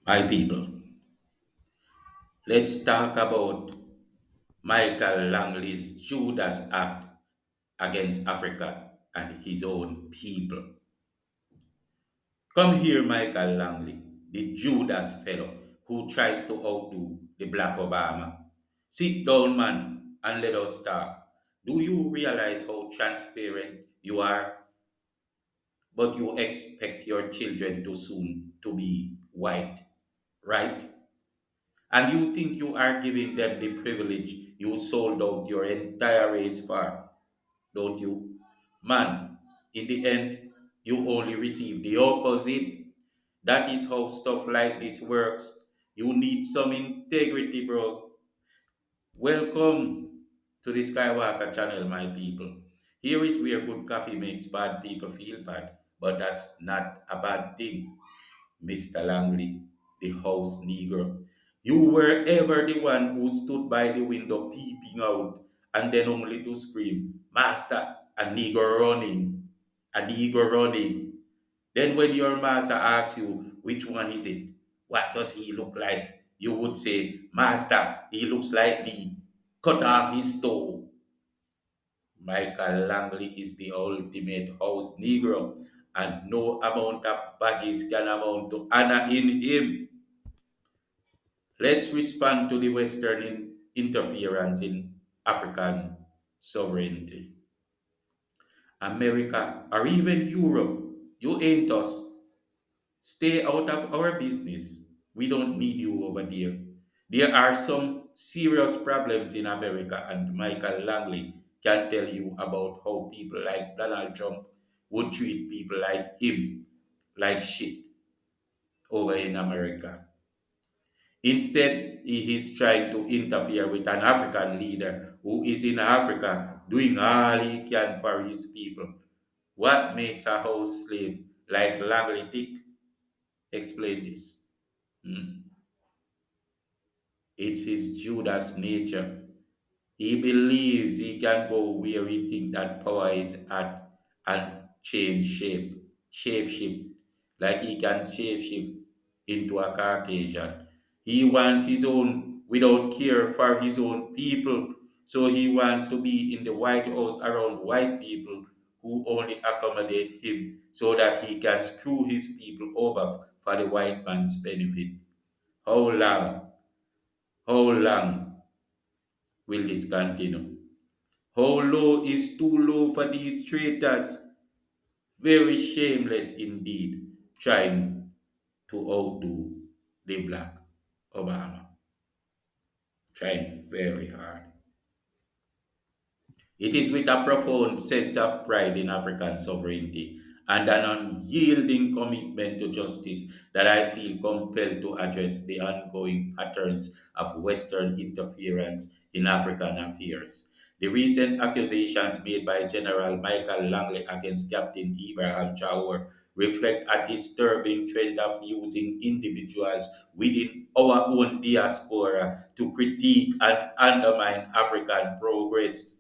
My people, let's talk about Michael Langley's Judas act against Africa and his own people. Come here, Michael Langley, the Judas fellow who tries to outdo the Black Obama. Sit down, man, and let us talk. Do you realize how transparent you are? But you expect your children to soon to be white, right? And you think you are giving them the privilege you sold out your entire race for, don't you? Man, in the end, you only receive the opposite. That is how stuff like this works. You need some integrity, bro. Welcome to the SkyWalker Channel, my people. Here is where good coffee makes bad people feel bad, but that's not a bad thing. Mr. Langley, the house negro. You were ever the one who stood by the window peeping out and then only to scream, Master, a negro running, a negro running. Then when your master asks you, which one is it? What does he look like? You would say, Master, he looks like me. Cut off his toe. Michael Langley is the ultimate house negro, and no amount of badges can amount to honor in him. Let's respond to the Western interference in African sovereignty. America, or even Europe, you ain't us. Stay out of our business. We don't need you over there. There are some serious problems in America, and Michael Langley can tell you about how people like Donald Trump would treat people like him like shit over in America. Instead, he is trying to interfere with an African leader who is in Africa doing all he can for his people. What makes a house slave like Langley tick? Explain this. Hmm. It's his Judas nature. He believes he can go where he thinks that power is at and change shape shift, like he can shape shift into a Caucasian. He wants his own without care for his own people. So he wants to be in the White House around white people who only accommodate him so that he can screw his people over for the white man's benefit. How long? How long will this continue? How low is too low for these traitors? Very shameless indeed, trying to outdo the black Obama. Trying very hard. It is with a profound sense of pride in African sovereignty and an unyielding commitment to justice that I feel compelled to address the ongoing patterns of Western interference in African affairs. The recent accusations made by General Michael Langley against Captain Ibrahim Traore reflect a disturbing trend of using individuals within our own diaspora to critique and undermine African progress.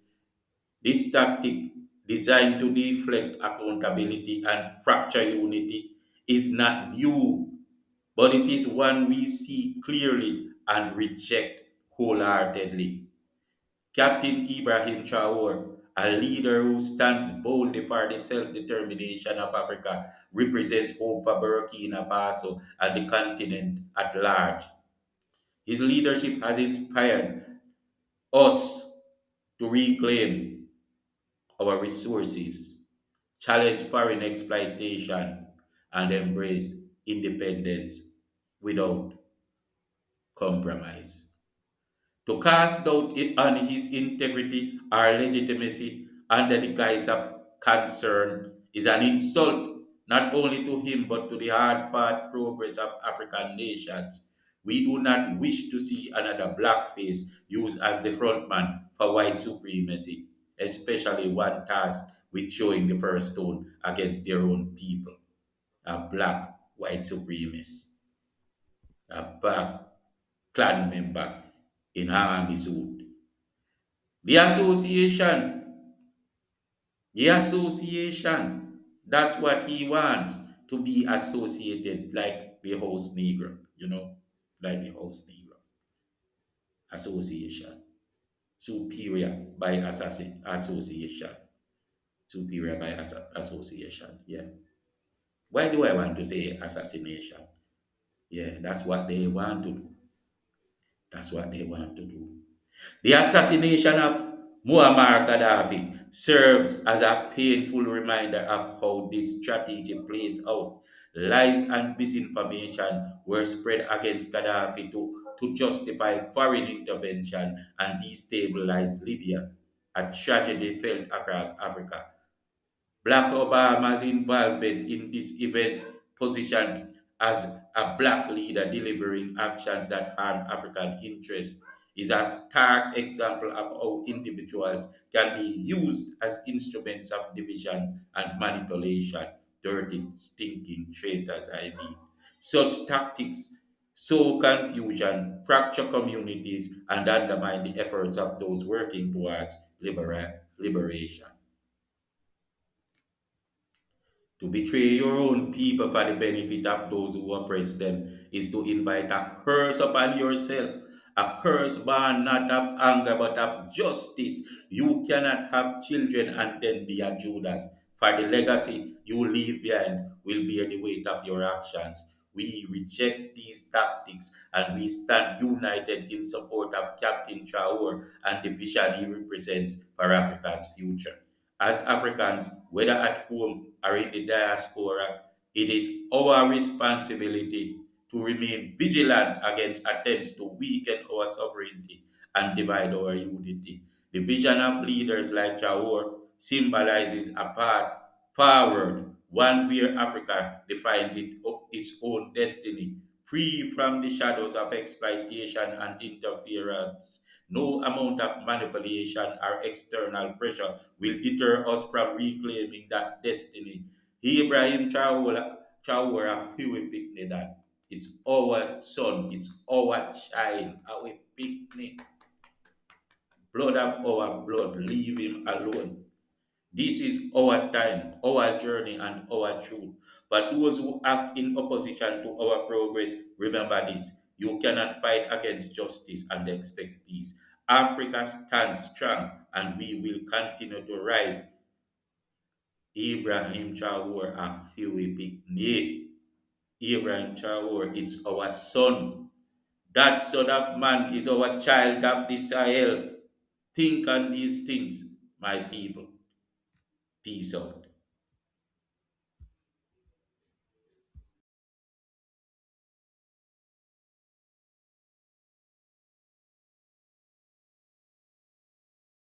This tactic, designed to deflect accountability and fracture unity, is not new, but it is one we see clearly and reject wholeheartedly. Captain Ibrahim Traore, a leader who stands boldly for the self determination of Africa, represents hope for Burkina Faso and the continent at large. His leadership has inspired us to reclaim our resources, challenge foreign exploitation, and embrace independence without compromise. To cast doubt on his integrity or legitimacy under the guise of concern is an insult not only to him but to the hard fought progress of African nations. We do not wish to see another blackface used as the frontman for white supremacy, especially one tasked with showing the first stone against their own people, a black white supremacist, a black clan member in army suit. The association, the association, that's what he wants to be associated like the host negro, like the host negro association, superior by association, superior by association. Yeah. Why do I want to say assassination? Yeah, that's what they want to do. That's what they want to do. The assassination of Muammar Gaddafi serves as a painful reminder of how this strategy plays out. Lies and misinformation were spread against Gaddafi to justify foreign intervention and destabilize Libya, a tragedy felt across Africa. Black Obama's involvement in this event positioned as a black leader delivering actions that harm African interests is a stark example of how individuals can be used as instruments of division and manipulation. Dirty, stinking traitors, I mean. Such tactics sow confusion, fracture communities, and undermine the efforts of those working towards liberation. To betray your own people for the benefit of those who oppress them is to invite a curse upon yourself, a curse born not of anger but of justice. You cannot have children and then be a Judas, for the legacy you leave behind will bear the weight of your actions. We reject these tactics and we stand united in support of Captain Traore and the vision he represents for Africa's future. As Africans, whether at home or in the diaspora, it is our responsibility to remain vigilant against attempts to weaken our sovereignty and divide our unity. The vision of leaders like Traore symbolizes a path forward, one where Africa defines its own destiny, free from the shadows of exploitation and interference. No amount of manipulation or external pressure will deter us from reclaiming that destiny. Ibrahim Traore a few picnic that. It's our son, it's our child, our picnic. Blood of our blood, leave him alone. This is our time, our journey, and our truth. For those who act in opposition to our progress, remember this: you cannot fight against justice and expect peace. Africa stands strong, and we will continue to rise. Ibrahim Traore and Fiwi Pikni. Ibrahim Traore, it's our son. That son of man is our child of the Sahel. Think on these things, my people. Peace out.